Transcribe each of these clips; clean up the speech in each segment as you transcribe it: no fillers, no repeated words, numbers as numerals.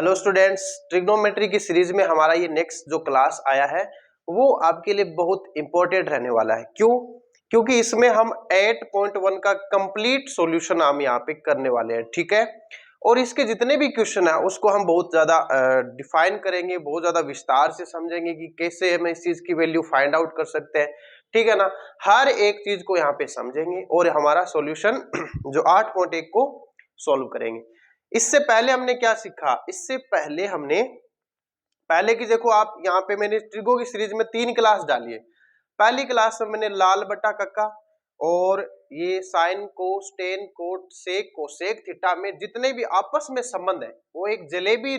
Hello students, trigonometry की series में हमारा ये नेक्स्ट जो क्लास आया है वो आपके लिए बहुत इंपॉर्टेंट रहने वाला है। क्यों? क्योंकि इसमें हम 8.1 का कंप्लीट सॉल्यूशन हम यहाँ पे करने वाले हैं, ठीक है। और इसके जितने भी क्वेश्चन है उसको हम बहुत ज्यादा डिफाइन करेंगे, बहुत ज्यादा विस्तार से समझेंगे कि कैसे हम इस चीज की वैल्यू फाइंड आउट कर सकते हैं, ठीक है ना। हर एक चीज को यहाँ पे समझेंगे और हमारा सॉल्यूशन जो 8.1 को सॉल्व करेंगे। इससे पहले हमने क्या सीखा? इससे पहले हमने पहले की देखो, आप यहाँ पे मैंने ट्रिगो की सीरीज में 3 क्लास डाली है। पहली क्लास में मैंने लाल बटा कक्का और ये sine cos tan cot sec cosec theta में जितने भी आपस में संबंध है वो एक जलेबी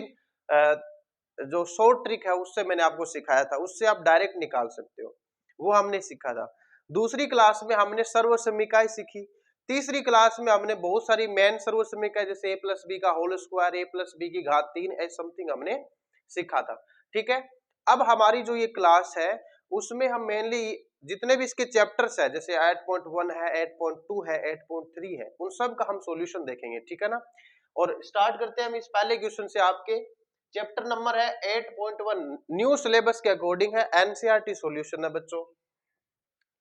जो शॉर्ट ट्रिक है उससे मैंने आपको सिखाया था, उससे आप डायरेक्ट निकाल सकते हो, वो हमने सीखा था। दूसरी क्लास में हमने सर्वसमीकाएं सीखी। तीसरी क्लास में हमने बहुत सारी मेन सर्वसमीकाएं जैसे a प्लस बी का whole square, a plus B की घात 3 ऐसा समथिंग हमने सीखा था, ठीक है। अब हमारी जो ये क्लास है उसमें हम मेनली जितने भी इसके चैप्टर्स है जैसे 8.1 है, 8.2 है, 8.3 है, उन सब का हम सॉल्यूशन देखेंगे, ठीक है ना। और स्टार्ट करते हैं हम इस पहले क्वेश्चन से। आपके चैप्टर नंबर है 8.1, न्यू सिलेबस के अकॉर्डिंग है, एनसीईआरटी सॉल्यूशन है बच्चों।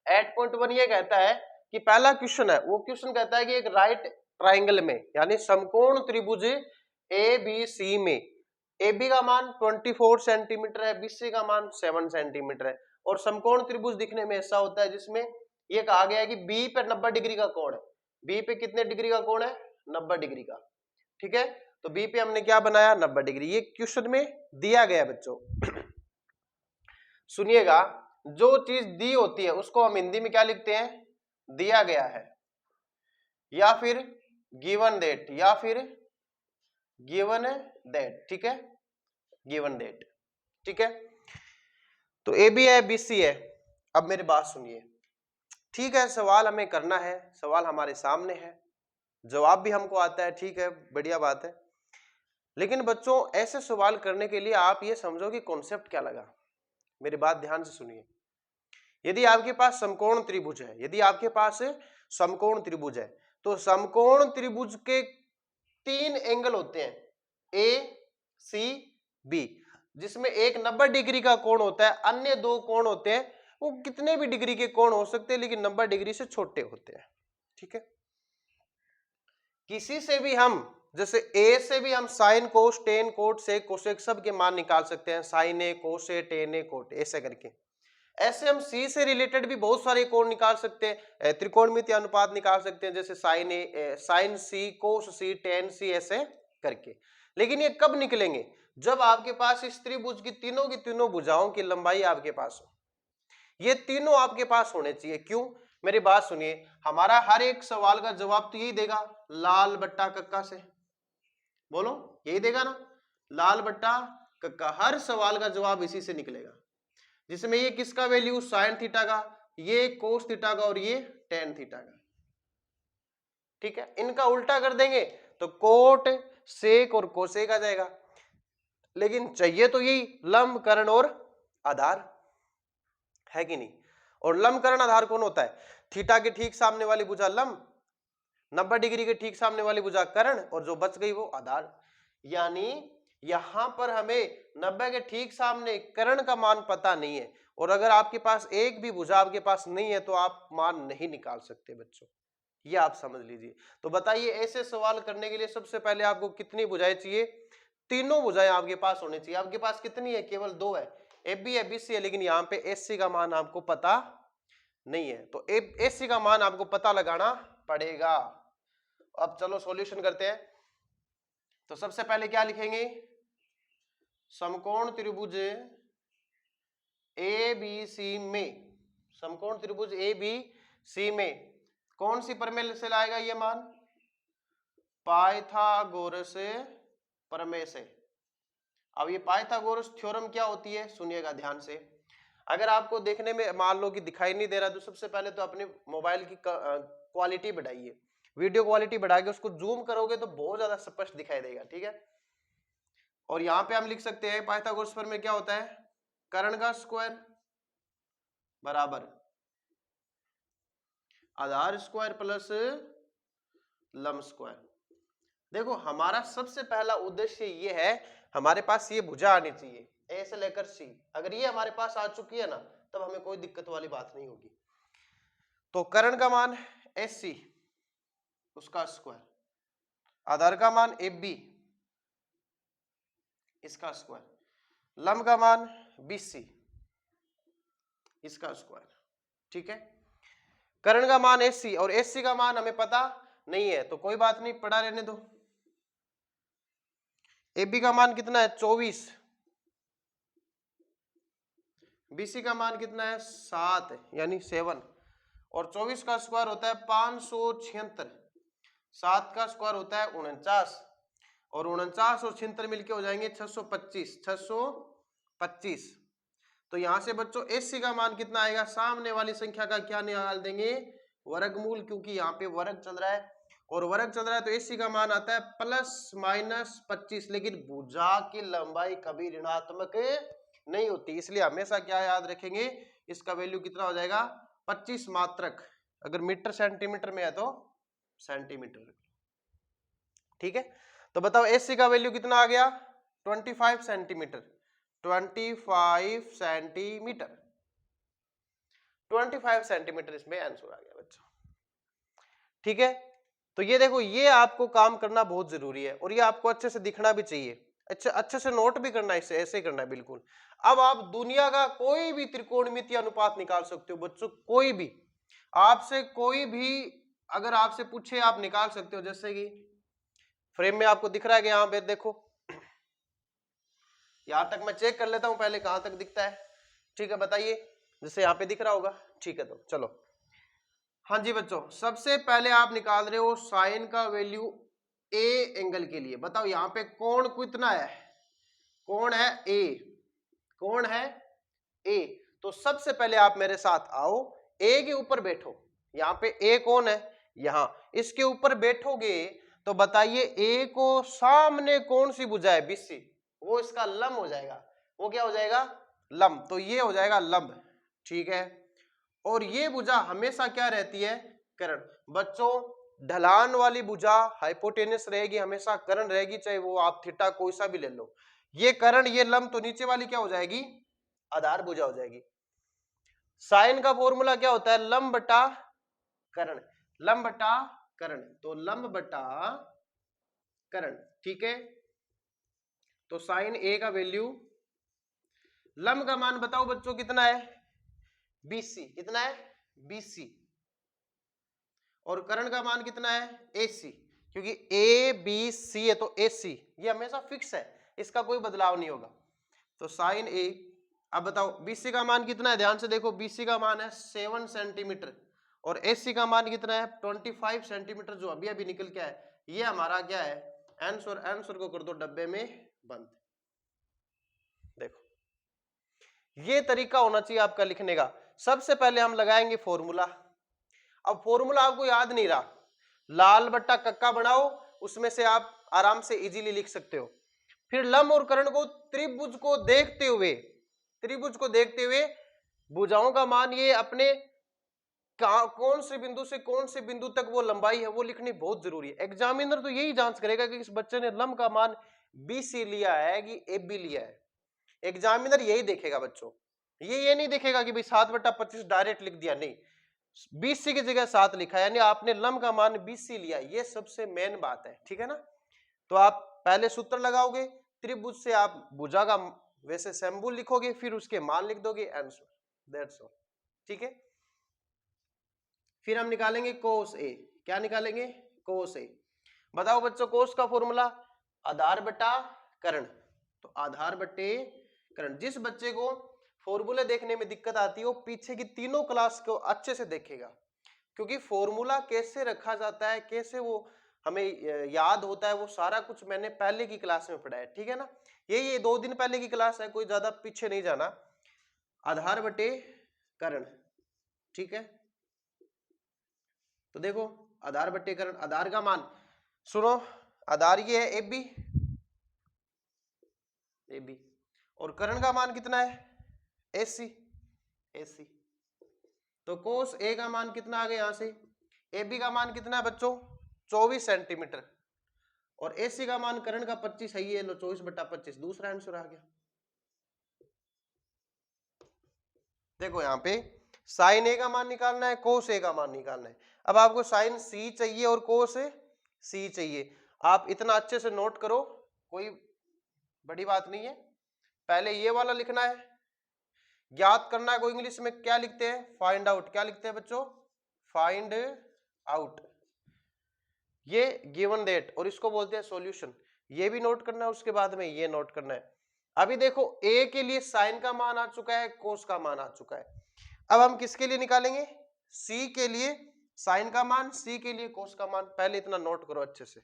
8.1 ये कहता है कि पहला क्वेश्चन है वो क्वेश्चन कहता है कि एक राइट ट्राइंगल में यानी समकोण त्रिभुज ए बी सी में ए बी का मान 24 सेंटीमीटर है, बीसी का मान 7 सेंटीमीटर है, और समकोण त्रिभुज दिखने में ऐसा होता है जिसमें ये कहा गया है कि बी पे 90 डिग्री का कोण है। बी पे कितने डिग्री का कोण है? 90 डिग्री का, ठीक है। तो बी पे हमने क्या बनाया? 90 डिग्री। ये क्वेश्चन में दिया गया बच्चों। सुनिएगा, जो चीज दी होती है उसको हम हिंदी में क्या लिखते हैं? दिया गया है, या फिर गिवन दैट, या फिर गिवन दैट, ठीक है, गिवन दैट, ठीक है। तो ए बी है, बी सी है। अब मेरी बात सुनिए, ठीक है, सवाल हमें करना है, सवाल हमारे सामने है, जवाब भी हमको आता है, ठीक है, बढ़िया बात है। लेकिन बच्चों ऐसे सवाल करने के लिए आप ये समझो कि कॉन्सेप्ट क्या लगा। मेरी बात ध्यान से सुनिए। यदि आपके पास समकोण त्रिभुज है, यदि आपके पास समकोण त्रिभुज है, तो समकोण त्रिभुज के 3 एंगल होते हैं, ए सी बी, जिसमें एक 90 डिग्री का कोण होता है, अन्य 2 कोण होते हैं वो कितने भी डिग्री के कोण हो सकते हैं लेकिन 90 डिग्री से छोटे होते हैं, ठीक है। किसी से भी हम जैसे ए से भी हम sine cos tan cot sec cosec सब के मान निकाल सकते हैं, sine A cos A tan A cot ऐसे करके। ऐसे हम सी से रिलेटेड भी बहुत सारे कोण निकाल सकते हैं, त्रिकोणमितीय अनुपात निकाल सकते हैं जैसे sign A sign C cos C ten सी ऐसे करके। लेकिन ये कब निकलेंगे? जब आपके पास इस त्रिभुज की तीनों भुजाओं की लंबाई आपके पास हो। ये तीनों आपके पास होने चाहिए। क्यों? मेरी बात सुनिए, हमारा हर एक सवाल का जवाब तो यही देगा, लाल बट्टा कक्का से। बोलो, यही देगा ना, लाल बट्टा कक्का। हर सवाल का जवाब इसी से निकलेगा, जिसमें ये किसका वैल्यू? साइन थीटा का, ये कोस थीटा का और ये टेन थीटा का, ठीक है। इनका उल्टा कर देंगे तो कोट सेक और कोसेक आ जाएगा। लेकिन चाहिए तो यही लंब कर्ण और आधार, है कि नहीं। और लंब कर्ण आधार कौन होता है? थीटा के ठीक सामने वाली भुजा लंब, 90 डिग्री के ठीक सामने वाली भुजा कर्ण, और जो बच गई वो आधार। यानी यहां पर हमें 90 के ठीक सामने कर्ण का मान पता नहीं है, और अगर आपके पास एक भी भुजा आपके पास नहीं है तो आप मान नहीं निकाल सकते बच्चों, ये आप समझ लीजिए। तो बताइए, ऐसे सवाल करने के लिए सबसे पहले आपको कितनी भुजाएं चाहिए? तीनों भुजाएं आपके पास होनी चाहिए। आपके पास कितनी है? केवल 2 है, ए बी है, बी सी है, लेकिन यहाँ पे एस सी का मान आपको पता नहीं है, तो एस सी का मान आपको पता लगाना पड़ेगा। अब चलो सॉल्यूशन करते हैं। तो सबसे पहले क्या लिखेंगे? समकोण त्रिभुज ए बी सी में, समकोण त्रिभुज ए बी सी में कौन सी प्रमेय से लाएगा ये मान? पाइथागोरस प्रमेय से। अब ये पाइथागोरस थ्योरम क्या होती है, सुनिएगा ध्यान से। अगर आपको देखने में मान लो कि दिखाई नहीं दे रहा तो सबसे पहले तो अपने मोबाइल की क्वालिटी बढ़ाइए, वीडियो क्वालिटी बढ़ा के उसको जूम करोगे तो बहुत ज्यादा स्पष्ट दिखाई देगा, ठीक है। और यहां पे हम लिख सकते हैं पाइथागोरस प्रमेय क्या होता है? कर्ण का स्क्वायर बराबर आधार स्क्वायर प्लस लंब स्क्वायर। देखो, हमारा सबसे पहला उद्देश्य ये है, हमारे पास ये भुजा आनी चाहिए ए से लेकर सी। अगर ये हमारे पास आ चुकी है ना तब हमें कोई दिक्कत वाली बात नहीं होगी। तो कर्ण का मान एस सी उसका स्क्वायर, आधार का मान ए बी इसका स्क्वायर, लंब का मान बी सी इसका स्क्वायर। ठीक है, कर्ण का मान एस सी और एस सी का मान हमें पता नहीं है तो कोई बात नहीं, पढ़ा रहने दो। ए बी का मान कितना है 24, बीसी का मान कितना है 7 यानी 7, और 24 का स्क्वायर होता है 576, 7 का स्क्वायर होता है 49, और 49 और 76 मिलके हो जाएंगे 625, 625। तो यहां से बच्चों एससी का मान कितना आएगा, सामने वाली संख्या का क्या निकाल देंगे, वर्गमूल, क्योंकि यहाँ पे वर्ग चल रहा है और वर्ग चल रहा है तो एससी का मान आता है +-25। लेकिन भुजा की लंबाई कभी ऋणात्मक नहीं होती, इसलिए हमेशा क्या याद रखेंगे, इसका वैल्यू कितना हो जाएगा 25 मात्रक। अगर मीटर सेंटीमीटर में है तो सेंटीमीटर। ठीक है, तो बताओ एससी का वैल्यू कितना आ गया 25 सेंटीमीटर, 25 सेंटीमीटर, 25 सेंटीमीटर इसमें आंसर आ गया बच्चों। ठीक है, तो ये देखो, ये आपको काम करना बहुत जरूरी है और ये आपको अच्छे से दिखना भी चाहिए, अच्छे से नोट भी करना है, इसे ऐसे ही करना है बिल्कुल। अब आप दुनिया का कोई भी त्रिकोणमितीय अनुपात निकाल सकते हो बच्चों, कोई भी, आपसे कोई भी अगर आपसे पूछे आप निकाल सकते हो। जैसे कि फ्रेम में आपको दिख रहा है कि यहाँ पे देखो, यहां तक मैं चेक कर लेता हूं पहले कहां तक दिखता है। ठीक है, बताइए, जैसे यहाँ पे दिख रहा होगा। ठीक है, तो चलो, हाँ जी बच्चों, सबसे पहले आप निकाल रहे हो साइन का वैल्यू ए एंगल के लिए। बताओ यहाँ पे कोण कितना है, कोण है ए, कोण है ए। तो सबसे पहले आप मेरे साथ आओ, ए के ऊपर बैठो, यहाँ पे ए कौन है, यहां इसके ऊपर बैठोगे तो बताइए ए को सामने कौन सी भुजा है, बीसी, वो इसका लंब हो जाएगा। वो क्या हो जाएगा, लंब, तो ये हो जाएगा लंब। ठीक है, और ये भुजा हमेशा क्या रहती है, कर्ण। बच्चों ढलान वाली भुजा हाइपोटेनस रहेगी, हमेशा कर्ण रहेगी, चाहे वो आप थीटा कोई सा भी ले लो। ये कर्ण, ये लंब, तो नीचे वाली क्या हो जाएगी, आधार भुजा हो जाएगी। साइन का फॉर्मूला क्या होता है, लंब बटा कर्ण, लंब बटा कर्ण, तो लंब बटा कर्ण। ठीक है, तो साइन ए का वैल्यू, लंब का मान बताओ बच्चों कितना है, बीसी, कितना है बीसी, और कर्ण का मान कितना है एसी, क्योंकि ए बी सी है तो एसी ये हमेशा फिक्स है, इसका कोई बदलाव नहीं होगा। तो साइन ए, अब बताओ बीसी का मान कितना है, ध्यान से देखो, बीसी का मान है 7 सेंटीमीटर और एसी का मान कितना है 25 सेंटीमीटर, जो अभी अभी निकल के है। ये हमारा क्या है आंसर, आंसर को कर दो डब्बे में बंद। देखो ये तरीका होना चाहिए आपका लिखने का। सबसे पहले हम लगाएंगे फॉर्मूला। अब फॉर्मूला आपको याद नहीं रहा, लाल बट्टा कक्का बनाओ, उसमें से आप आराम से इजीली लिख सकते हो। फिर लंब और कर्ण को, त्रिभुज को देखते हुए, त्रिभुज को देखते हुए भुजाओं का मान ये अपने कौन से बिंदु से कौन से बिंदु तक वो लंबाई है वो लिखनी बहुत जरूरी है। एग्जामिनर तो यही जांच करेगा कि इस बच्चे ने लंब का मान बीसी लिया है कि एबी लिया है, एग्जामिनर यही देखेगा बच्चों। ये नहीं देखेगा कि भाई 7/25 डायरेक्ट लिख दिया, नहीं, बीसी की जगह 7 लिखा है, यानी आपने लंब का मान बीसी लिया, ये सबसे मेन बात है। ठीक है ना, तो आप पहले सूत्र लगाओगे, त्रिभुज से आप भुजा का वैसे सिंबल लिखोगे, फिर उसके मान लिख दोगे, आंसर, दैट्स ऑल। ठीक है, फिर हम निकालेंगे कोस ए। क्या निकालेंगे, कोस ए। बताओ बच्चों कोस का फॉर्मूला आधार बटा कर्ण, तो आधार बटे कर्ण। जिस बच्चे को फॉर्मूले देखने में दिक्कत आती है वो पीछे की तीनों क्लास को अच्छे से देखेगा, क्योंकि फॉर्मूला कैसे रखा जाता है, कैसे वो हमें याद होता है, वो सारा कुछ मैंने पहले की क्लास में पढ़ा है। ठीक है ना, ये 2 दिन पहले की क्लास है, कोई ज्यादा पीछे नहीं जाना। आधार बटे कर्ण, ठीक है, तो देखो आधार बटे कर्ण, आधार का मान सुनो, आधार ये है एबी, एबी, और कर्ण का मान कितना है एसी, एसी। तो कोस ए का मान कितना आ गया यहां से, एबी का मान कितना है बच्चों 24 सेंटीमीटर, और AC का मान करण का 25 है, ये लो 24/25 दूसरा आंसर आ गया। देखो यहाँ पे साइन ए का मान निकालना है, कोस ए का मान निकालना है। अब आपको साइन सी चाहिए और कोस सी चाहिए। आप इतना अच्छे से नोट करो, कोई बड़ी बात नहीं है। पहले ये वाला लिखना है, ज्ञात करना है। को इंग्लिश में क्या लिखते हैं? Find out. क्या लिखते हैं बच्चों? Find out. ये गिवन दैट और इसको बोलते हैं सॉल्यूशन। ये भी नोट करना है, उसके बाद में ये नोट करना है। अभी देखो ए के लिए साइन का मान आ चुका है, कोस का मान आ चुका है। अब हम किसके लिए निकालेंगे? सी के लिए साइन का मान, सी के लिए कोस का मान। पहले इतना नोट करो अच्छे से।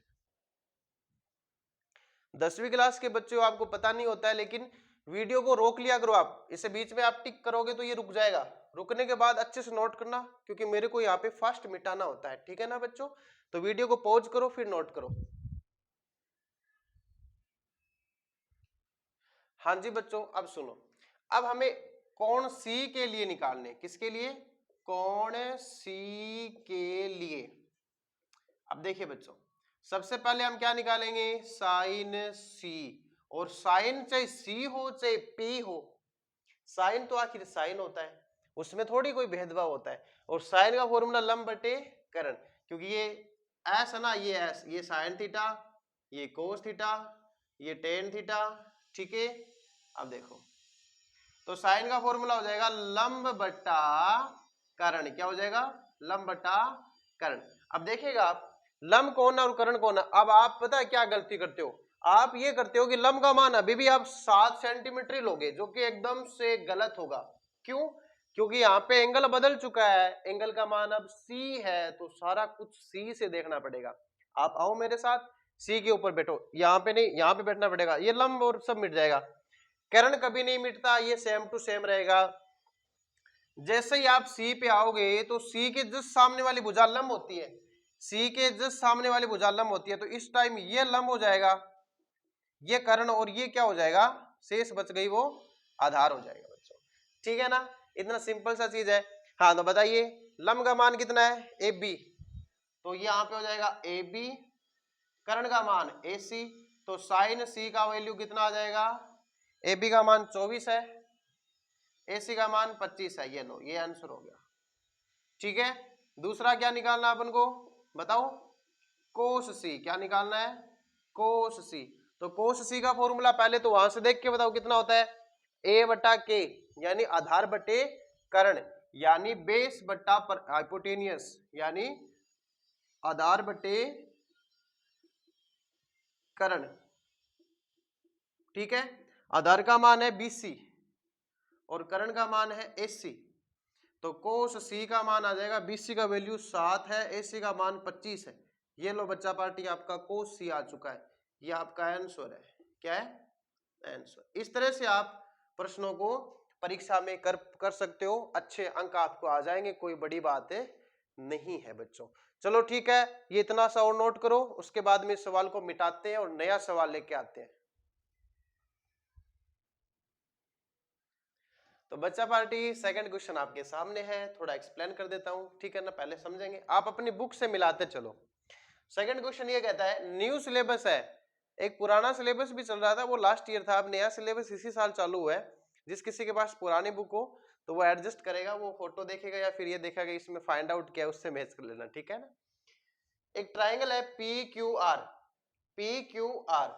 10वीं क्लास के बच्चों आपको पता नहीं होता है, लेकिन वीडियो को रोक लिया करो आप। इसे बीच में आप टिक करोगे तो ये रुक जाएगा। रुकने के बाद अच्छे से नोट करना, क्योंकि मेरे को यहाँ पे फास्ट मिटाना होता है, ठीक है ना बच्चों? तो वीडियो को पॉज करो फिर नोट करो। हाँ जी बच्चों, अब सुनो। अब हमें कोण सी के लिए निकालने। किसके लिए? कोण सी के लिए। अब देखिए बच्चों, सबसे पहले हम क्या निकालेंगे? साइन सी। और साइन चाहे सी हो चाहे पी हो, साइन तो आखिर साइन होता है, उसमें थोड़ी कोई भेदभाव होता है। और साइन का फॉर्मूला लंब बटे करण, क्योंकि ये एस है ना, ये एस, ये साइन थीटा, ये कोस थीटा, ये टेन थीटा, ठीक है। अब देखो, तो साइन का फॉर्मूला हो जाएगा लंब बटा करण। क्या हो जाएगा? लंब बटा करण। अब देखिएगा आप, लंब कौन है और करण कौन है। अब आप पता है क्या गलती करते हो? आप ये करते हो कि लंब का मान अभी भी आप 7 सेंटीमीटर ही लोगे, जो कि एकदम से गलत होगा। क्यों? क्योंकि यहाँ पे एंगल बदल चुका है, एंगल का मान अब सी है, तो सारा कुछ सी से देखना पड़ेगा। आप आओ मेरे साथ, सी के ऊपर बैठो। यहाँ पे नहीं, यहाँ पे बैठना पड़ेगा। ये लंब और सब मिट जाएगा, करण कभी नहीं मिटता, ये सेम टू सेम रहेगा। जैसे ही आप सी पे आओगे तो सी के जस्ट सामने वाली भुजा लंब होती है, सी के जस्ट सामने वाली भुजा लंब होती है, तो इस टाइम ये लंब हो जाएगा, ये कर्ण, और ये क्या हो जाएगा? शेष बच गई वो आधार हो जाएगा बच्चों, ठीक है ना? इतना सिंपल सा चीज है। हाँ तो बताइए, लंब का मान कितना है? ए बी, तो ये यहाँ पे हो जाएगा ए बी, कर्ण का मान ए सी, तो साइन सी का वैल्यू कितना आ जाएगा? ए बी का मान 24 है, ए सी का मान 25 है। ये लो, ये आंसर हो गया, ठीक है। दूसरा क्या निकालना अपन को बताओ? कोस सी। क्या निकालना है? कोस सी। तो कोस सी का फॉर्मूला पहले तो वहां से देख के बताओ कितना होता है? ए बटा के, यानी आधार बटे कर्ण, यानी बेस बटा हाइपोटेनियस, यानी आधार बटे कर्ण, ठीक है। आधार का मान है BC और कर्ण का मान है AC, तो कोस सी का मान आ जाएगा, BC का वैल्यू 7 है, AC का मान 25 है। ये लो बच्चा पार्टी, आपका कोस सी आ चुका है, ये आपका आंसर है। क्या है? आंसर। इस तरह से आप प्रश्नों को परीक्षा में कर सकते हो, अच्छे अंक आपको आ जाएंगे, कोई बड़ी बात नहीं है बच्चों। चलो ठीक है, ये इतना सा और नोट करो, उसके बाद में इस सवाल को मिटाते हैं और नया सवाल लेके आते हैं। तो बच्चा पार्टी सेकंड क्वेश्चन आपके सामने है, थोड़ा एक्सप्लेन कर देता हूं, ठीक है ना? पहले समझेंगे, आप अपनी बुक से मिलाते चलो। सेकंड क्वेश्चन ये कहता है, न्यू सिलेबस है, एक पुराना सिलेबस भी चल रहा था, वो लास्ट ईयर था, अब नया सिलेबस इसी साल चालू हुआ है। जिस किसी के पास पुरानी बुक हो तो वो एडजस्ट करेगा, वो फोटो देखेगा या फिर ये देखेगा इसमें फाइंड आउट क्या है, उससे मैच कर लेना, ठीक है ना? एक ट्राइंगल है PQR।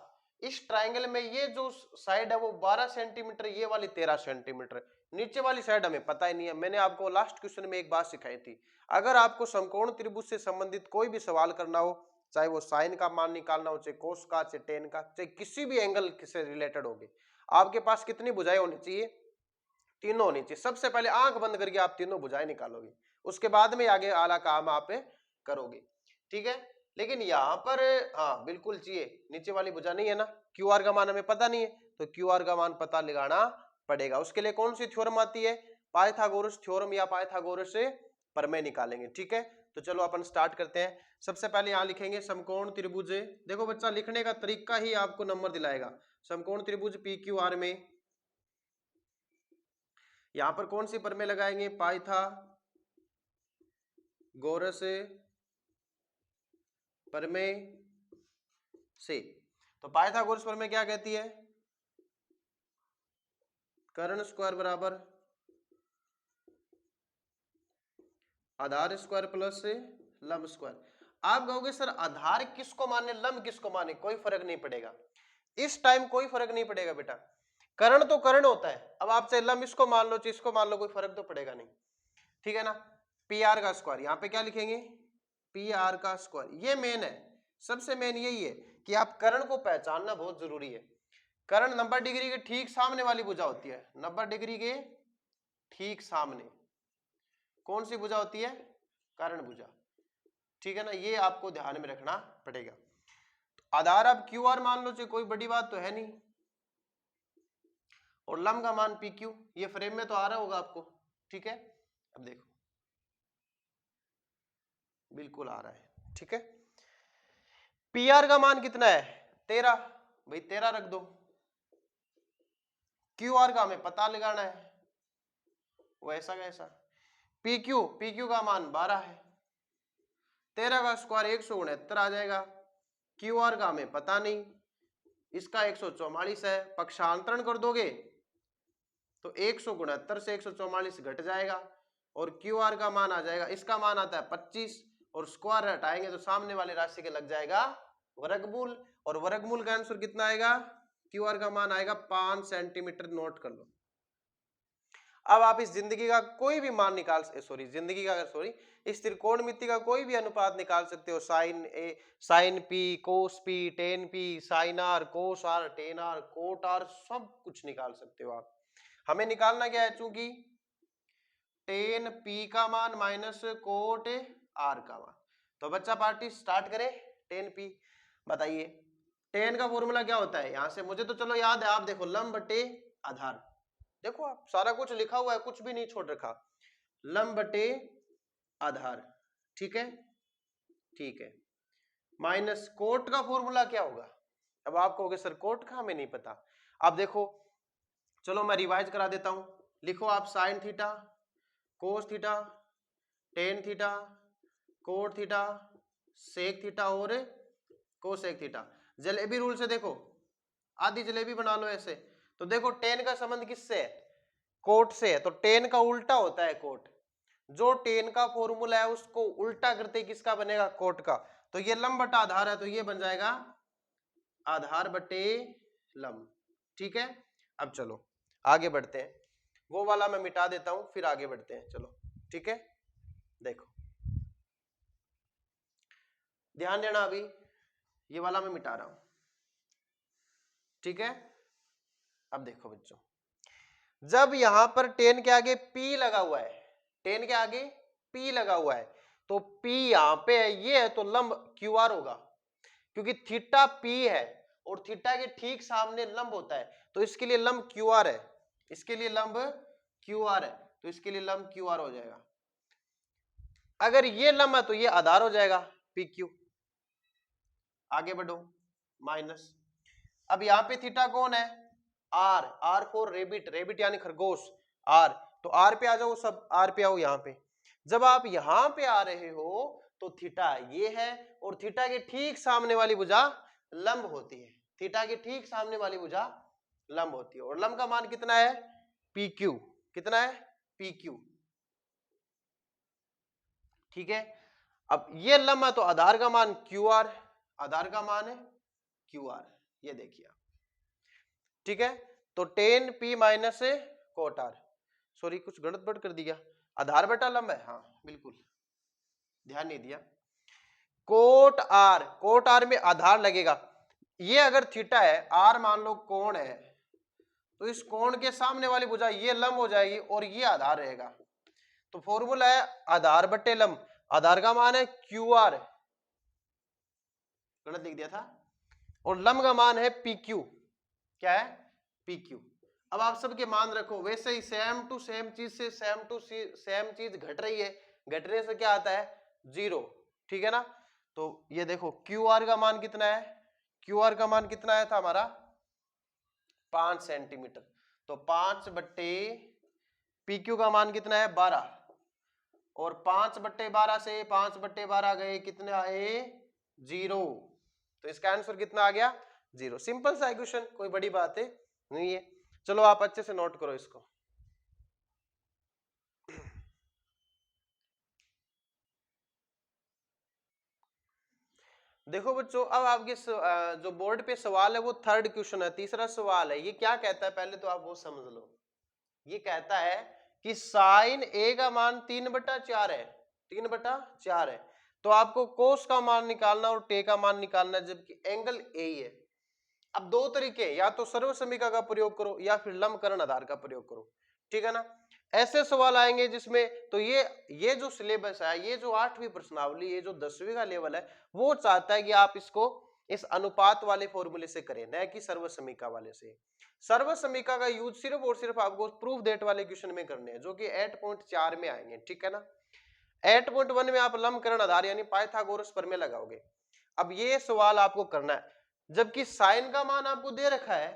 इस ट्राइंगल में ये जो साइड है वो 12 सेंटीमीटर, ये वाली 13 सेंटीमीटर, नीचे वाली साइड हमें पता ही नहीं है। मैंने आपको लास्ट क्वेश्चन में एक बात सिखाई थी, अगर आपको समकोण त्रिभुज से संबंधित कोई भी सवाल करना हो, चाहे वो साइन का मान निकालना हो, चाहे कोस का, चाहे टेन का, चाहे किसी भी एंगल से रिलेटेड होगी, आपके पास कितनी भुजाएं होनी चाहिए? तीनों होनी चाहिए। सबसे पहले आंख बंद करके आप तीनों भुजाएं निकालोगे, उसके बाद में आगे आला काम आप करोगे, ठीक है। लेकिन यहाँ पर हाँ बिल्कुल चाहिए, नीचे वाली भुजा नहीं है ना, क्यूआर का मान हमें पता नहीं है, तो क्यूआर का मान पता लगाना पड़ेगा। उसके लिए कौन सी थ्योरम आती है? पाइथागोरस थ्योरम या पाइथागोरस से प्रमेय निकालेंगे, ठीक है। तो चलो अपन स्टार्ट करते हैं। सबसे पहले यहाँ लिखेंगे समकोण त्रिभुज। देखो बच्चा, लिखने का तरीका ही आपको नंबर दिलाएगा। समकोण त्रिभुज PQR में यहां पर कौन सी प्रमेय लगाएंगे? पाइथागोरस प्रमेय से। तो पाइथागोरस प्रमेय क्या कहती है? कर्ण स्क्वायर बराबर आधार स्क्वायर प्लस लंब स्क्वायर। आप कहोगे सर आधार किसको माने लंब किसको माने, कोई फर्क नहीं पड़ेगा इस टाइम, कोई फर्क नहीं पड़ेगा बेटा, कर्ण तो कर्ण होता है। अब आप चाहे लंब इसको मान लो चाहे इसको मान लो, कोई फर्क तो पड़ेगा नहीं, ठीक है ना। पी आर का स्क्वायर, यहाँ पे क्या लिखेंगे? पी आर का स्क्वायर। ये मेन है, सबसे मेन यही है कि आप कर्ण को पहचानना बहुत जरूरी है। कर्ण 90 डिग्री के ठीक सामने वाली भुजा होती है, 90 डिग्री के ठीक सामने कौन सी भुजा होती है? कर्ण भुजा, ठीक है ना। ये आपको ध्यान में रखना पड़ेगा। आधार आप क्यू आर मान लो, चाहे कोई बड़ी बात तो है नहीं, और लंब का मान पी क्यू, ये फ्रेम में तो आ रहा होगा आपको, ठीक है। अब देखो बिल्कुल आ रहा है, ठीक है। पी आर का मान कितना है? 13, भाई 13 रख दो। क्यू आर का हमें पता लगाना है, वैसा कैसा? पी क्यू का मान 12 है, 13 का स्क्वायर 169 आ जाएगा। क्यू आर का हमें पता नहीं, इसका 144 है, पक्षांतरण कर दोगे तो 169 से 144 घट जाएगा, और क्यू आर का मान आ जाएगा, इसका मान आता है 25, और स्क्वायर हटाएंगे तो सामने वाली राशि के लग जाएगा वर्गमूल, और वर्गमूल का आंसर कितना आएगा? क्यू आर का मान आएगा 5 सेंटीमीटर। नोट कर लो। अब आप इस जिंदगी का कोई भी मान निकाल इस त्रिकोणमिति का कोई भी अनुपात निकाल सकते हो, sine A, sine P, cos P, tan P, sine R, cos R, tan R, cot R, सब कुछ निकाल सकते हो आप। हमें निकालना क्या है? चूंकि टेन पी का मान माइनस कोट आर का मान। तो बच्चा पार्टी स्टार्ट करे। टेन पी बताइए, टेन का फॉर्मूला क्या होता है? यहां से मुझे तो चलो याद है, आप देखो लंब बटे आधार, देखो आप सारा कुछ लिखा हुआ है, कुछ भी नहीं छोड़ रखा, लंब बटे आधार, ठीक है, ठीक है। माइनस कोट का फॉर्मूला क्या होगा? अब आप कहोगे सर कोट का हमें नहीं पता। आप देखो, चलो मैं रिवाइज करा देता हूं। लिखो आप sine theta, cos theta, tan theta, cot theta, sec theta और कोसेक थीटा। जलेबी रूल से देखो, आधी जलेबी बना लो ऐसे। तो देखो टेन का संबंध किससे है? कोट से है, तो टेन का उल्टा होता है कोट। जो टेन का फॉर्मूला है उसको उल्टा करते किसका बनेगा? कोट का। तो ये लंब बटा आधार है, तो ये बन जाएगा आधार बटे लंब, ठीक है। अब चलो आगे बढ़ते हैं, वो वाला मैं मिटा देता हूं, फिर आगे बढ़ते हैं, चलो ठीक है। देखो ध्यान देना, अभी ये वाला मैं मिटा रहा हूं, ठीक है। अब देखो बच्चों, जब यहां पर टेन के आगे पी लगा हुआ है, टेन के आगे पी लगा हुआ है, तो पी यहां पे है, ये है, तो लंब क्यू आर होगा, क्योंकि थीटा पी है और थीटा के ठीक सामने लंब होता है, तो इसके लिए लंब क्यू आर है, इसके लिए लंब क्यू आर है, तो इसके लिए लंब क्यू आर हो जाएगा। अगर ये लंब है तो ये आधार हो जाएगा पी क्यू। आगे बढ़ो, माइनस, अब यहां पे थीटा कौन है? R, R for rabbit, rabbit यानी खरगोश, आर, तो आर पे आ जाओ, सब आर पे आओ। यहां पे जब आप यहां पे आ रहे हो तो थीटा ये है, और थीटा के ठीक सामने वाली भुजा लंब होती है, थीटा के ठीक सामने वाली भुजा लंब होती है, और लंब का मान कितना है? पी क्यू, कितना है? पी क्यू, ठीक है। अब ये लंब है तो आधार का मान क्यू आर, आधार का मान है क्यू आर, ये देखिए आप, ठीक है। तो tan P minus cot R, sorry कुछ गड़बड़ कर दिया, आधार बटा लंब है, हाँ बिल्कुल ध्यान नहीं दिया। कोट आर में आधार लगेगा, ये अगर थीटा है, आर मान लो कोण है, तो इस कोण के सामने वाली भुजा ये लंब हो जाएगी और ये आधार रहेगा। तो फॉर्मूला है आधार बटे लंब, आधार का मान है क्यू आर, गलत लिख दिया था, और लंब का मान है पी क्यू, क्या है? P Q. अब आप सबके मान रखो, वैसे ही सेम टू सेम चीज से सेम टू सेम चीज घट रही है, घटने से क्या आता है? जीरो, ठीक है ना। तो ये देखो क्यू आर का मान कितना है? क्यू आर का मान कितना आया था हमारा? 5 सेंटीमीटर, तो 5 बट्टे पी क्यू का मान कितना है? 12, और 5 बट्टे 12 से 5 बट्टे 12 गए, कितने आए? 0, तो इसका आंसर कितना आ गया 0। सिंपल सा इक्वेशन, कोई बड़ी बात है नहीं है। चलो आप अच्छे से नोट करो इसको। देखो बच्चों, अब आपके जो बोर्ड पे सवाल है वो थर्ड क्वेश्चन है, तीसरा सवाल है। ये क्या कहता है पहले तो आप वो समझ लो। ये कहता है कि साइन ए का मान 3/4 है, 3/4 है, तो आपको कोस का मान निकालना और टे का मान निकालना है, जबकि एंगल ए ही है। अब दो तरीके, या तो सर्वसमीका का प्रयोग करो या फिर लंबकरण आधार का प्रयोग करो, ठीक है ना। ऐसे सवाल आएंगे जिसमें तो ये जो सिलेबस है, ये जो 8वीं प्रश्नावली, ये जो 10वीं का लेवल है, वो चाहता है कि आप इसको इस अनुपात वाले फॉर्मूले से करें, न कि सर्वसमीका वाले से। सर्वसमीका का यूज सिर्फ और सिर्फ आपको प्रूफ दैट वाले क्वेश्चन में करने हैं, जो कि 8.4 में आएंगे, ठीक है ना। 8.1 में आप लंबकरण आधार यानी पाइथागोरस प्रमेय लगाओगे। अब ये सवाल आपको करना है, जबकि साइन का मान आपको दे रखा है,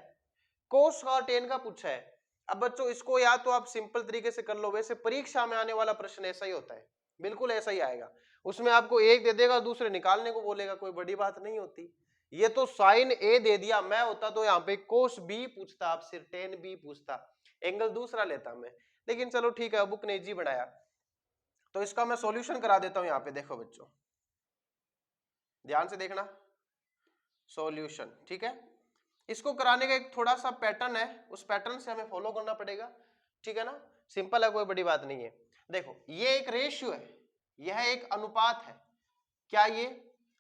कोस और टेन का पूछा है। अब बच्चों इसको या तो आप सिंपल तरीके से कर लो, वैसे परीक्षा में आने वाला प्रश्न ऐसा ही होता है, बिल्कुल ऐसा ही आएगा। उसमें आपको एक दे देगा, दूसरे निकालने को बोलेगा, कोई बड़ी बात नहीं होती। ये तो साइन ए दे दिया, मैं होता तो यहाँ पे कोस बी पूछता, आपसे टेन बी पूछता, एंगल दूसरा लेता मैं। लेकिन चलो ठीक है, बुक ने इजी बनाया, तो इसका मैं सॉल्यूशन करा देता हूं। यहाँ पे देखो बच्चों, ध्यान से देखना सॉल्यूशन, ठीक है। इसको कराने का एक थोड़ा सा पैटर्न है, उस पैटर्न से हमें फॉलो करना पड़ेगा, ठीक है ना। सिंपल है, कोई बड़ी बात नहीं है। देखो ये एक रेशियो है, यह एक अनुपात है। क्या ये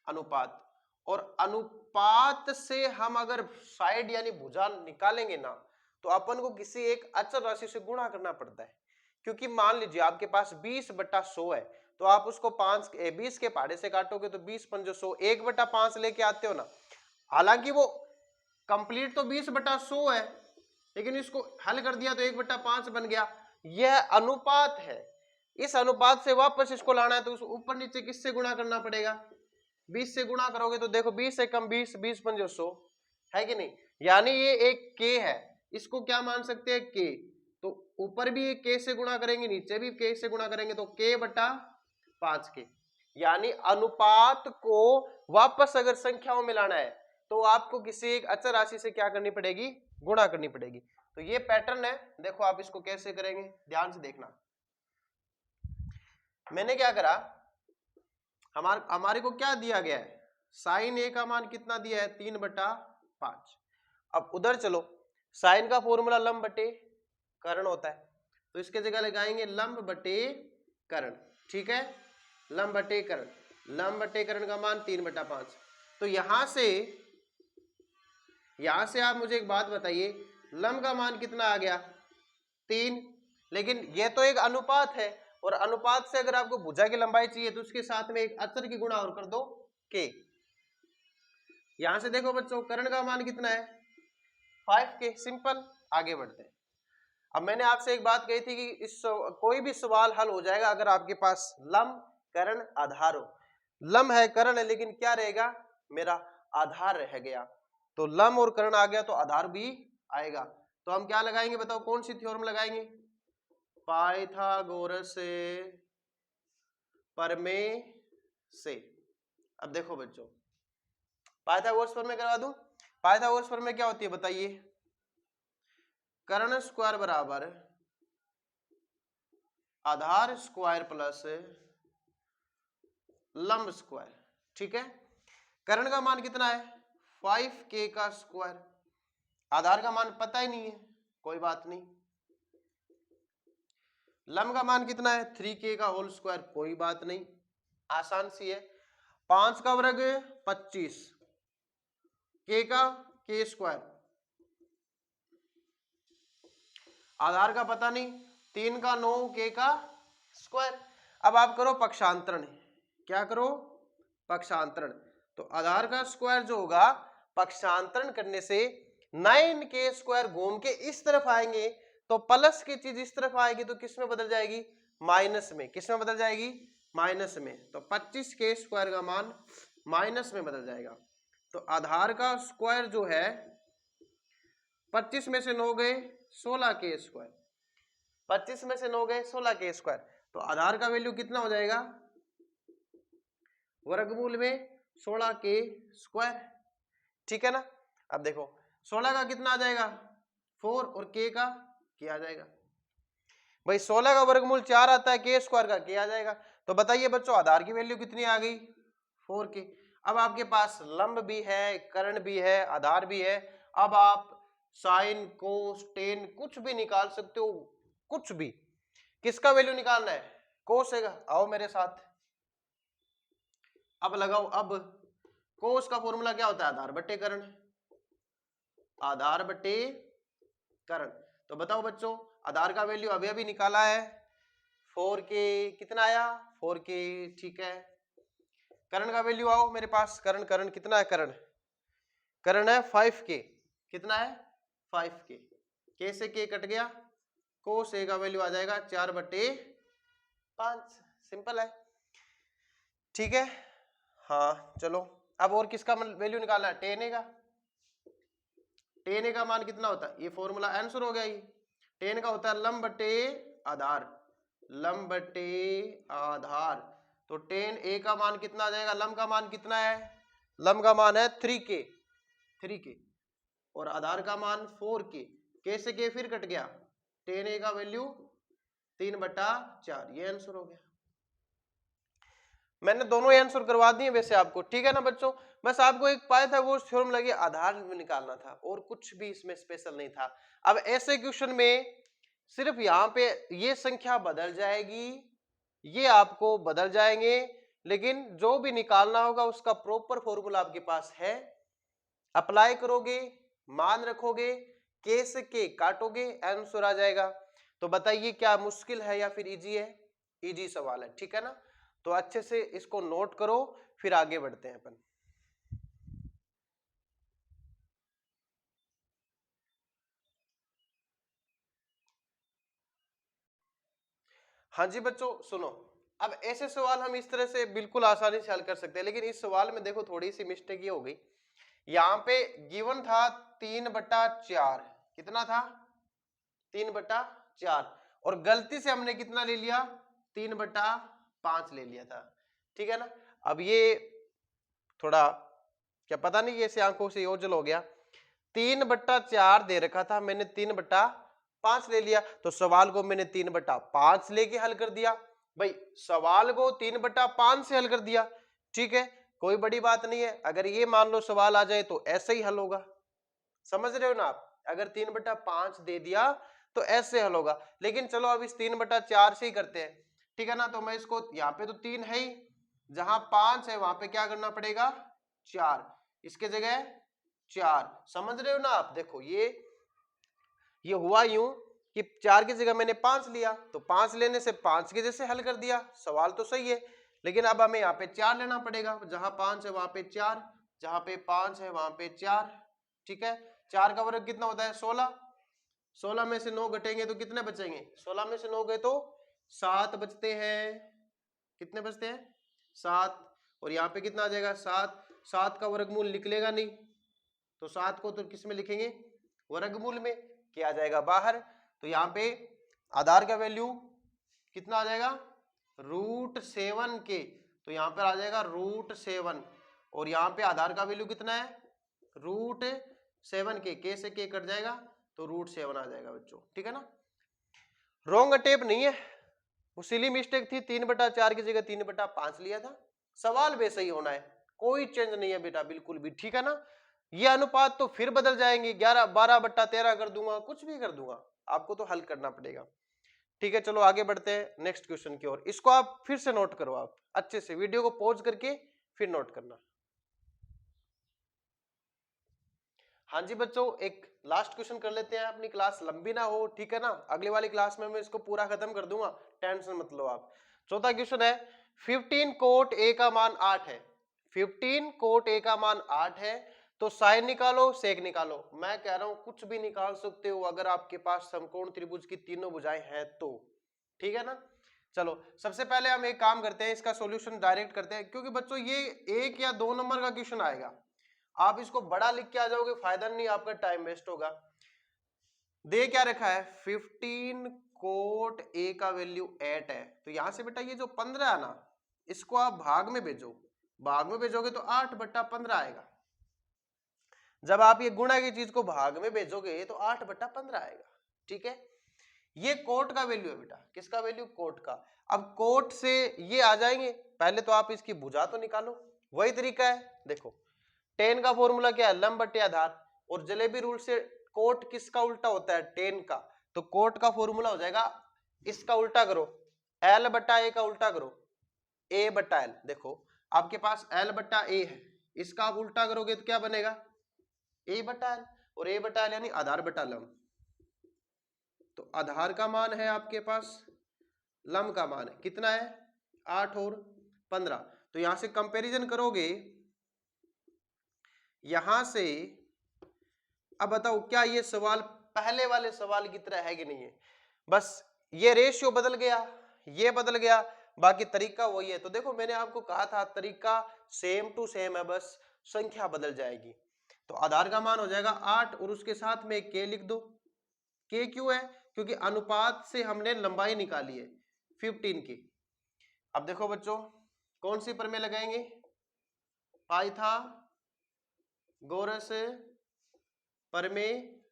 अनुपात, और अनुपात से हम अगर साइड यानी भुजा निकालेंगे ना, तो अपन को किसी एक अचर राशि से गुणा करना पड़ता है। क्योंकि मान लीजिए आपके पास 20/100 है, तो आप उसको 20 के पहाड़े से काटोगे तो 20×100, 1/5 लेके आते हो ना। हालांकि वो कंप्लीट तो 20/100 है, लेकिन इसको हल कर दिया तो 1/5 बन गया। यह अनुपात है, इस अनुपात से वापस इसको लाना है तो उस ऊपर नीचे किससे गुणा करना पड़ेगा, 20 से गुणा करोगे तो देखो 20 से कम 20, 20×100 है कि नहीं। यानी ये एक के है, इसको क्या मान सकते हैं के, तो ऊपर भी एक के से गुणा करेंगे, नीचे भी के से गुणा करेंगे, तो k/5 के। यानी अनुपात को वापस अगर संख्याओं में लाना है तो आपको किसी एक अचर राशि से क्या करनी पड़ेगी, गुणा करनी पड़ेगी। तो ये पैटर्न है, देखो आप इसको कैसे करेंगे, ध्यान से देखना। मैंने क्या करा, हमारे को क्या दिया गया है, साइन ए का मान कितना दिया है 3/5। अब उधर चलो, साइन का फॉर्मूला लंब बटे कर्ण होता है, तो इसके जगह लगाएंगे लंब बटे कर्ण, ठीक है। लंब बटे कर्ण, लंब बटे कर्ण का मान 3/5। तो यहां से आप मुझे एक बात बताइए, लंब का मान कितना आ गया 3, लेकिन ये तो एक अनुपात है, और अनुपात से अगर आपको भुजा की लंबाई चाहिए तो उसके साथ में एक अचर की गुणा और कर दो के। यहां से देखो बच्चों, कर्ण का मान कितना है 5k। सिंपल, आगे बढ़ते हैं। अब मैंने आपसे एक बात कही थी कि इस कोई भी सवाल हल हो जाएगा अगर आपके पास लंब कर्ण आधार हो। लंब है कर्ण है, लेकिन क्या रहेगा, मेरा आधार रह गया। तो लंब और कर्ण आ गया तो आधार भी आएगा। तो हम क्या लगाएंगे बताओ, कौन सी थ्योरम लगाएंगे, पाइथागोरस प्रमेय से। अब देखो बच्चों, पाइथागोरस प्रमेय करवा दूं। पाइथागोरस प्रमेय क्या होती है बताइए, कर्ण स्क्वायर बराबर आधार स्क्वायर प्लस लंब स्क्वायर, ठीक है। कर्ण का मान कितना है 5k का स्क्वायर, आधार का मान पता ही नहीं है, कोई बात नहीं। लंब का मान कितना है 3k का होल स्क्वायर, कोई बात नहीं, आसान सी है। 5 का वर्ग 25, k का k स्क्वायर, आधार का पता नहीं, 3 का 9, k का स्क्वायर। अब आप करो पक्षांतरण, क्या करो पक्षांतरण, तो आधार का स्क्वायर जो होगा पक्षांतरण करने से 9k स्क्वायर घूम के इस तरफ आएंगे, तो प्लस की चीज इस तरफ आएगी तो किस में बदल जाएगी, माइनस में। किस में बदल जाएगी, माइनस में। तो 25k स्क्वायर का मान माइनस में बदल जाएगा। तो आधार का स्क्वायर जो है 25 में से 9 गए 16k स्क्वायर, 25 में से 9 गए 16k स्क्वायर, तो आधार का वैल्यू कितना हो जाएगा, वर्गमूल में 16k स्क्वायर। ठीक है ना। अब देखो 16 का कितना आ जाएगा 4 और k का k आ जाएगा। भाई 16 का वर्गमूल 4 आता है, k स्क्वायर का k आ जाएगा। तो बताइए बच्चों आधार की वैल्यू कितनी आ गई 4k। अब आपके पास लंब भी है, कर्ण भी है, आधार भी है। अब आप साइन कोस टेन कुछ भी निकाल सकते हो, कुछ भी। किसका वैल्यू निकालना है कोस का। आओ मेरे साथ, अब लगाओ। अब कोस का फॉर्मूला क्या होता है आधार बट्टे कर्ण, आधार बट्टे कर्ण। तो बताओ बच्चों आधार का वैल्यू अभी अभी निकाला है 4k, कितना आया 4k, ठीक है। कर्ण का वैल्यू आओ मेरे पास, कर्ण कर्ण कितना है, कर्ण है 5k, कितना है 5k, k से k कट गया, कोस a का वैल्यू आ जाएगा 4/5, सिंपल है, ठीक है। हाँ चलो अब और किसका वैल्यू निकालना है, टेन ए का। टेन ए का मान कितना होता है, ये फॉर्मूला आंसर हो गया। ये टेन का होता है लंब बटे आधार, लंब बटे आधार। तो टेन ए का मान कितना आ जाएगा, लंब का मान कितना है, लंब का मान है 3k और आधार का मान 4k, k से k फिर कट गया, टेन ए का वैल्यू 3/4, ये आंसर हो गया। मैंने दोनों आंसर करवा दिए वैसे आपको, ठीक है ना बच्चों। बस आपको एक पाया था वो थ्योरम लगे आधार में निकालना था और कुछ भी इसमें स्पेशल नहीं था। अब ऐसे क्वेश्चन में सिर्फ यहाँ पे ये संख्या बदल जाएगी, ये आपको बदल जाएंगे, लेकिन जो भी निकालना होगा उसका प्रॉपर फॉर्मूला आपके पास है। अप्लाई करोगे, मान रखोगे, के से के काटोगे, आंसर आ जाएगा। तो बताइए क्या मुश्किल है या फिर इजी है, इजी सवाल है, ठीक है ना। तो अच्छे से इसको नोट करो, फिर आगे बढ़ते हैं अपन। हाँ जी बच्चों सुनो, अब ऐसे सवाल हम इस तरह से बिल्कुल आसानी से हल कर सकते हैं, लेकिन इस सवाल में देखो थोड़ी सी मिस्टेक ये हो गई। यहां पे गिवन था 3/4, कितना था 3/4, और गलती से हमने कितना ले लिया 3/5 ले लिया था, ठीक है ना। अब ये थोड़ा क्या पता नहीं ऐसे आंखों से ओझल हो गया, 3/4 दे रखा था, मैंने 3/5 ले लिया, तो सवाल को मैंने 3/5 लेके हल कर दिया। भाई सवाल को 3/5 से हल कर दिया, ठीक है, कोई बड़ी बात नहीं है। अगर ये मान लो सवाल आ जाए तो ऐसे ही हल होगा, समझ रहे हो ना आप। अगर 3/5 दे दिया तो ऐसे हल होगा, लेकिन चलो अब इस 3/4 से ही करते हैं, ठीक है ना। तो मैं इसको यहाँ पे तो 3 है ही, जहां 5 है वहां पे क्या करना पड़ेगा 4, इसके जगह 4, समझ रहे हो ना आप। देखो ये हुआ यूं कि 4 की जगह मैंने 5 लिया, तो 5 लेने से 5 के जैसे हल कर दिया, सवाल तो सही है, लेकिन अब हमें यहाँ पे 4 लेना पड़ेगा, जहां 5 है वहां पे 4, जहां पे 5 है वहां पे 4, ठीक है। 4 का वर्ग कितना होता है 16, 16 में से 9 घटेंगे तो कितने बचेंगे, 16 में से 9 गए तो 7 बचते हैं, कितने बचते हैं 7, और यहाँ पे कितना आ जाएगा 7, 7 का वर्गमूल निकलेगा नहीं, तो 7 को तो किस में लिखेंगे वर्गमूल में, क्या आ जाएगा बाहर। तो यहाँ पे आधार का वैल्यू कितना आ जाएगा √7k, तो यहाँ पर आ जाएगा √7, और यहाँ पे आधार का वैल्यू कितना है √7k, k से k कट जाएगा तो √7 आ जाएगा बच्चों, ठीक है ना। रॉन्ग अटेप नहीं है, वो सिली मिस्टेक थी, 3/4 की जगह 3/5 लिया था, सवाल वैसे ही होना है, कोई चेंज नहीं है बेटा बिल्कुल भी, ठीक है ना। ये अनुपात तो फिर बदल जाएंगे, 12/13 कर दूंगा, कुछ भी कर दूंगा, आपको तो हल करना पड़ेगा, ठीक है। चलो आगे बढ़ते हैं नेक्स्ट क्वेश्चन की ओर, इसको आप फिर से नोट करो, आप अच्छे से वीडियो को पॉज करके फिर नोट करना। हाँ जी बच्चों एक लास्ट क्वेश्चन कर लेते हैं, अपनी क्लास लंबी ना हो, ठीक है ना। अगली वाली क्लास में मैं इसको पूरा खत्म कर दूंगा, टेंशन मत लो आप। चौथा क्वेश्चन है 15 कोट ए का मान 8 है, 15 कोट ए का मान 8 है, तो साइन निकालो सेक निकालो। मैं कह रहा हूं कुछ भी निकाल सकते हो अगर आपके पास समकोण त्रिभुज की तीनों भुजाएं हैं तो, ठीक है ना। चलो सबसे पहले हम एक काम करते हैं, इसका सॉल्यूशन डायरेक्ट करते हैं, क्योंकि बच्चों ये 1 या 2 नंबर का क्वेश्चन आएगा, आप इसको बड़ा लिख के आ जाओगे फायदा नहीं, आपका टाइम वेस्ट होगा। दे क्या रखा है 15 कोट ए का वैल्यू 8 है, तो यहां से बेटा ये जो 15 है ना, इसको आप भाग में भेजो, भाग में भेजोगे तो 8/15 आएगा, जब आप ये गुणा की चीज को भाग में भेजोगे तो 8/15 आएगा। ठीक है, ये कोट का वैल्यू है बेटा, किसका वैल्यू? कोट का। अब कोट से ये आ जाएंगे, पहले तो आप इसकी भुजा तो निकालो, वही तरीका है। देखो टेन का फॉर्मूला क्या है? लंब बटे आधार, और जलेबी रूल से कोट किसका उल्टा होता है? टेन का। तो कोट का फॉर्मूला हो जाएगा, इसका उल्टा करो, एल बटा ए का उल्टा करो, ए बटा एल। देखो आपके पास एल बटा ए है, इसका आप उल्टा करोगे तो क्या बनेगा? ए बटा एल, और ए बटा एल यानी आधार बटा लंब। तो आधार का मान है आपके पास, लंब का मान है कितना है? 8 और 15। तो यहां से कंपैरिजन करोगे, यहां से अब बताओ क्या ये सवाल पहले वाले सवाल की तरह है कि नहीं है? बस ये रेशियो बदल गया, ये बदल गया, बाकी तरीका वही है। तो देखो मैंने आपको कहा था तरीका सेम टू सेम है, बस संख्या बदल जाएगी। तो आधार का मान हो जाएगा 8 और उसके साथ में k लिख दो। k क्यों है? क्योंकि अनुपात से हमने लंबाई निकाली है 15 की। अब देखो बच्चों कौन सी प्रमेय लगाएंगे? पाइथागोरस प्रमेय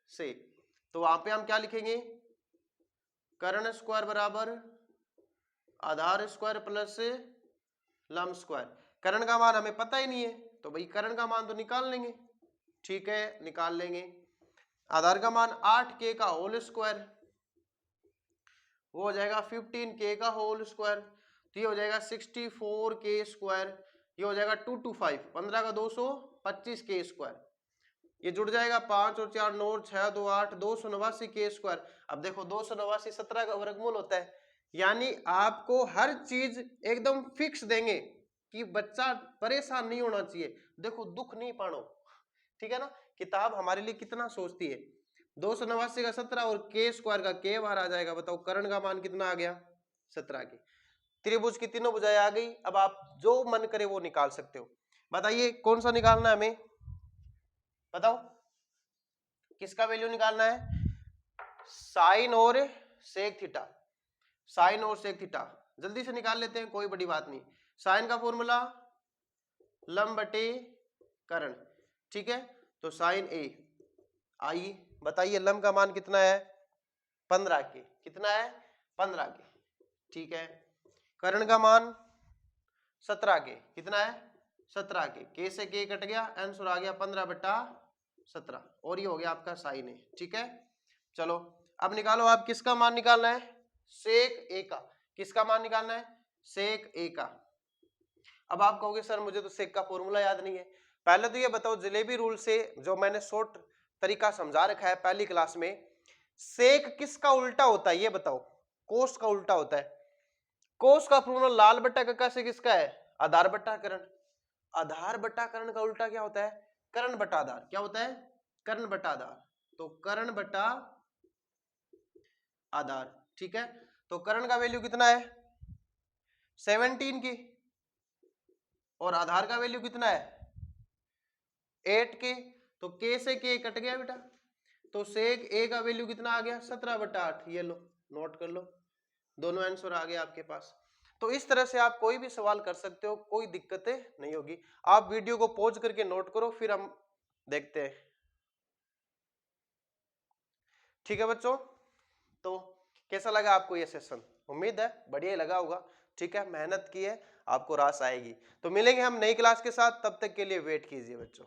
से। तो वहां पे हम क्या लिखेंगे? कर्ण स्क्वायर बराबर आधार स्क्वायर प्लस लंब स्क्वायर। कर्ण का मान हमें पता ही नहीं है, तो भाई कर्ण का मान तो निकाल लेंगे। ठीक है, निकाल लेंगे। आधार का मान 8k का होल स्क्वायर, वो हो जाएगा 15k का होल स्क्वायर, तो ये हो जाएगा 64k स्क्वायर। ये हो जाएगा 2 2 5, 15 का 225k स्क्वायर। ये जुड़ जाएगा 5 और 4 9 और 6 2 8, 289k स्क्वायर। अब देखो 289 17 का वर्गमूल होता है, यानी आपको हर चीज एकदम फिक्स देंगे कि बच्चा परेशान नहीं होना चाहिए। देखो दुख नहीं पानो, ठीक है ना? किताब हमारे लिए कितना सोचती है। 289 का 17 और k स्क्वायर का k बाहर आ जाएगा। बताओ कर्ण का मान कितना आ गया? 17 के। त्रिभुज की तीनों भुजाएं आ गई। अब आप जो मन करे वो निकाल सकते हो। बताइए कौन सा निकालना है हमें? बताओ किसका वैल्यू निकालना है? साइन और सेक थीटा। साइन और सेक थीटा जल्दी से निकाल लेते हैं, कोई बड़ी बात नहीं। साइन का फॉर्मूला लंब बटे कर्ण। ठीक है, तो साइन ए। आइए बताइए लंब का मान कितना है? 15 के। कितना है? 15 के। ठीक है, कर्ण का मान 17 के। कितना है? 17 के। के से के कट गया, आंसर आ गया 15/17, और ये हो गया आपका साइन ए। ठीक है, चलो अब निकालो आप किसका मान निकालना है? सेक ए का। किसका मान निकालना है? सेक ए का। अब आप कहोगे सर मुझे तो सेक का फॉर्मूला याद नहीं है। पहले तो ये बताओ जलेबी रूल से जो मैंने शॉर्ट तरीका समझा रखा है पहली क्लास में, सेक किसका उल्टा होता है? ये बताओ। कोस का उल्टा होता है। कोस का फॉर्मूला लाल बट्टा कक्का से किसका है? आधार बट्टा कर्ण। आधार बट्टा कर्ण का उल्टा क्या होता है? कर्ण बट्टा आधार। क्या होता है? कर्ण बट्टा आधार। तो कर्ण बट्टा आधार। ठीक है, तो कर्ण का वैल्यू कितना है? 17 की, और आधार का वैल्यू कितना है? 8 के। तो के से के कट गया बेटा, तो सेक ए का वैल्यू कितना आ गया? 17/8। ये लो नोट कर लो, दोनों आंसर आ गए आपके पास। तो इस तरह से आप कोई भी सवाल कर सकते हो, कोई दिक्कतें नहीं होगी। आप वीडियो को पॉज करके नोट करो, फिर हम देखते हैं। ठीक है बच्चों, तो कैसा लगा आपको ये सेशन? उम्मीद है बढ़िया ही लगा होगा। ठीक है, मेहनत की है, आपको रास आएगी। तो मिलेंगे हम नई क्लास के साथ, तब तक के लिए वेट कीजिए बच्चों।